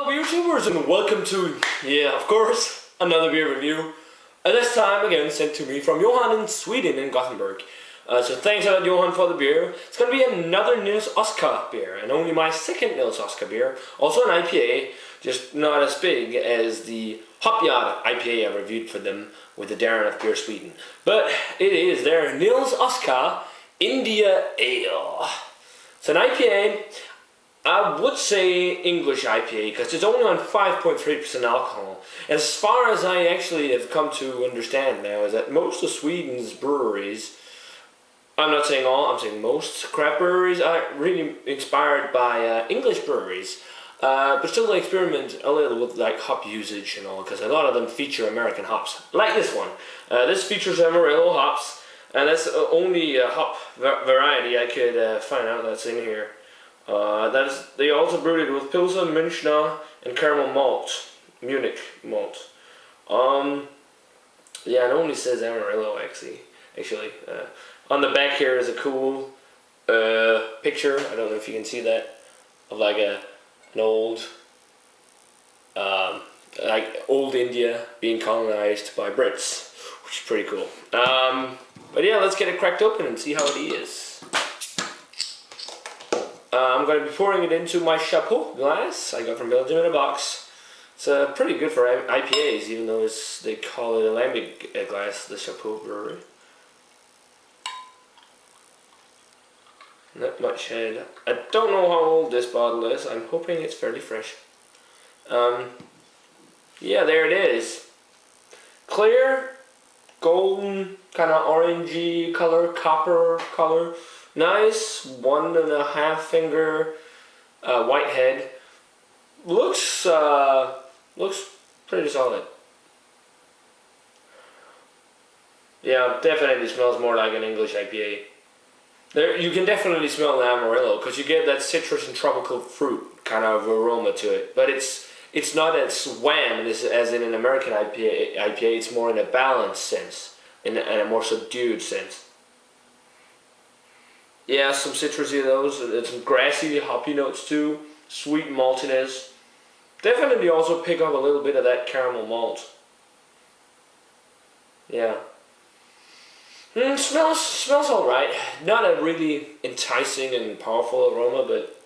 Hello YouTubers and welcome to, of course, another beer review. This time again sent to me from Johan in Sweden, in Gothenburg. So thanks a lot Johan for the beer. It's going to be another Nils Oskar beer, and only my second Nils Oskar beer. Also an IPA, just not as big as the Hopyard IPA I reviewed for them with the Darren of Beer Sweden. But it is their Nils Oskar India Ale. It's an IPA. I would say English IPA because it's only on 5.3% alcohol. As far as I actually have come to understand now is that most of Sweden's breweries, I'm not saying all, I'm saying most craft breweries are really inspired by English breweries. But still they experiment a little with like hop usage and all, because a lot of them feature American hops. Like this one. This features Amarillo hops, and that's the only hop variety I could find out that's in here. They also brewed it with Pilsen, Münchner, and caramel malt, Munich malt. Yeah, it only says Amarillo actually. On the back here is a cool picture. I don't know if you can see that, of like an old, old India being colonized by Brits, which is pretty cool. But yeah, let's get it cracked open and see how it is. I'm going to be pouring it into my chapeau glass I got from Belgium in a box. It's pretty good for IPAs, even though they call it a lambic glass, the Chapeau Brewery. Not much head. I don't know how old this bottle is. I'm hoping it's fairly fresh. Yeah, there it is. Clear, golden, kind of orangey color, copper color. Nice 1.5 finger white head. Looks pretty solid. Yeah, definitely smells more like an English IPA. There, you can definitely smell the Amarillo because you get that citrus and tropical fruit kind of aroma to it. But it's not as wham as in an American IPA. It's more in a balanced sense, in a more subdued sense. Yeah, some citrusy of those, some grassy, hoppy notes too, sweet maltiness. Definitely also pick up a little bit of that caramel malt. Yeah. Smells alright. Not a really enticing and powerful aroma, but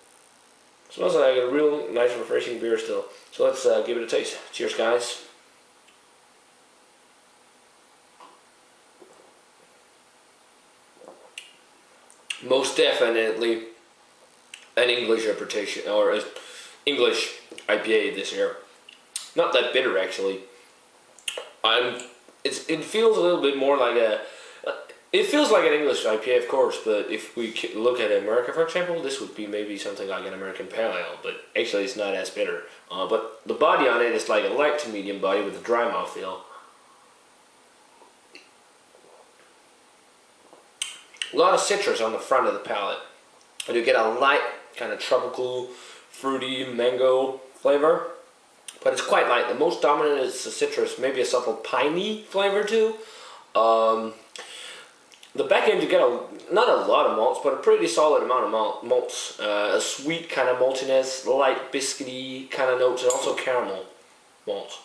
smells like a real nice refreshing beer still. So let's give it a taste. Cheers guys. Most definitely an English interpretation, or an English IPA this year. Not that bitter actually. It feels a little bit more like it feels like an English IPA of course, but if we look at America for example, this would be maybe something like an American Pale Ale, but actually it's not as bitter. But the body on it is like a light to medium body with a dry mouthfeel. A lot of citrus on the front of the palate. And you get a light, kind of tropical, fruity mango flavor. But it's quite light. The most dominant is the citrus, maybe a subtle piney flavor too. The back end you get not a lot of malts, but a pretty solid amount of malts. A sweet kind of maltiness, light biscuity kind of notes, and also caramel malts.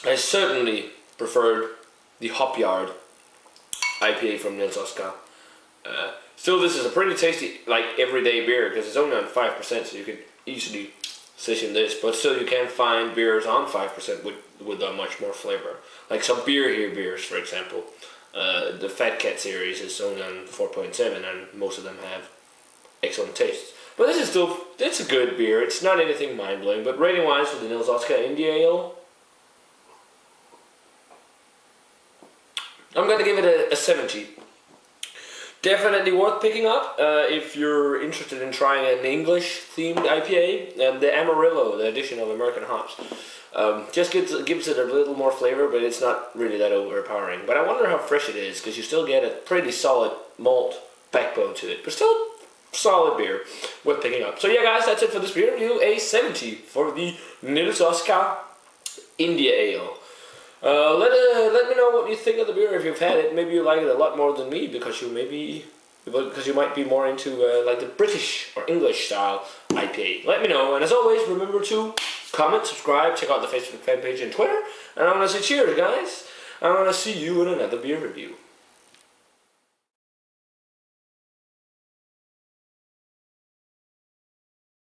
I certainly preferred the Hopyard IPA from Nils Oskar. Still, this is a pretty tasty, like everyday beer because it's only on 5%, so you could easily session this. But still, you can find beers on 5% with a much more flavor, like some beer here beers, for example. The Fat Cat series is only on 4.7, and most of them have excellent tastes. But this is still, it's a good beer. It's not anything mind blowing, but rating wise for the Nils Oskar India Ale, I'm going to give it a 70. Definitely worth picking up if you're interested in trying an English-themed IPA. And the Amarillo, the addition of American hops, just gives it a little more flavor, but it's not really that overpowering. But I wonder how fresh it is, because you still get a pretty solid malt backbone to it. But still, solid beer worth picking up. So yeah, guys, that's it for this beer review. A 70 for the Nils Oskar India Ale. Let me know what you think of the beer if you've had it. Maybe you like it a lot more than me because you maybe because you might be more into like the British or English style IPA. Let me know, and as always, remember to comment, subscribe, check out the Facebook fan page and Twitter, and I'm going to say cheers, guys. I'm going to see you in another beer review.